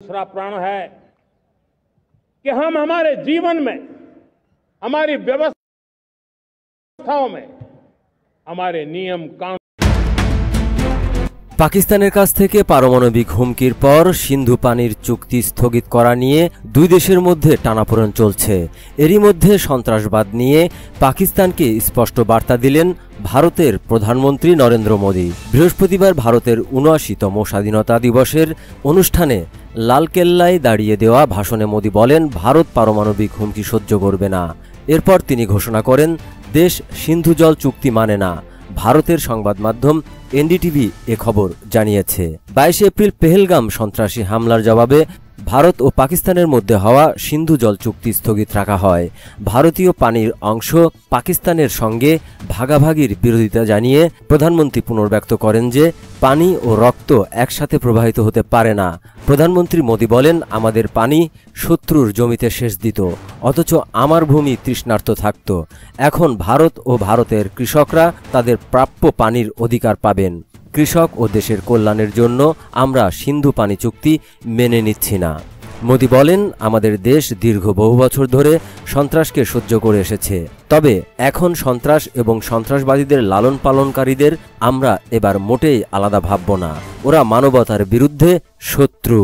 दूसरा प्रण है कि हम हमारे जीवन में, हमारी व्यवस्थाओं में, हमारे नियम कानून। পাকিস্তানের কাছ থেকে পারমাণবিক হুমকির পর সিন্ধু পানির চুক্তি স্থগিত করা নিয়ে দুই দেশের মধ্যে টানাপোড়েন চলছে। এরই মধ্যে সন্ত্রাসবাদ নিয়ে পাকিস্তানকে স্পষ্ট বার্তা দিলেন ভারতের প্রধানমন্ত্রী নরেন্দ্র মোদী। বৃহস্পতিবার ভারতের ৭৯তম স্বাধীনতা দিবসের অনুষ্ঠানে লালকেল্লায় দাঁড়িয়ে দেওয়া ভাষণে মোদী বলেন, ভারত পারমাণবিক হুমকি সহ্য করবে না। এরপর তিনি ঘোষণা করেন, দেশ সিন্ধু জল চুক্তি মানে না। ভারতের সংবাদ মাধ্যম এনডিটিভি এ খবর জানিয়েছে। ২২ এপ্রিল পেহেলগাম সন্ত্রাসী হামলার জবাবে ভারত ও পাকিস্তানের মধ্যে হওয়া সিন্ধু জল চুক্তি স্থগিত রাখা হয়। ভারতীয় পানির অংশ পাকিস্তানের সঙ্গে ভাগাভাগির বিরোধিতা জানিয়ে প্রধানমন্ত্রী পুনর্ব্যক্ত করেন যে পানি ও রক্ত একসাথে প্রবাহিত হতে পারে না। প্রধানমন্ত্রী মোদী বলেন, আমাদের পানি শত্রুর জমিতে সেচ দিত, অথচ আমার ভূমি তৃষ্ণার্ত থাকত। এখন ভারত ও ভারতের কৃষকরা তাদের প্রাপ্য পানির অধিকার পাবেন। কৃষক ও দেশের কল্যাণের জন্য আমরা সিন্ধু পানি চুক্তি মেনে নিচ্ছি না। মোদী বলেন, আমাদের দেশ দীর্ঘ বহু বছর ধরে সন্ত্রাসকে সহ্য করে এসেছে। তবে এখন সন্ত্রাস এবং সন্ত্রাসবাদীদের লালন পালনকারীদের আমরা এবার মোটেই আলাদা ভাবব না। ওরা মানবতার বিরুদ্ধে শত্রু।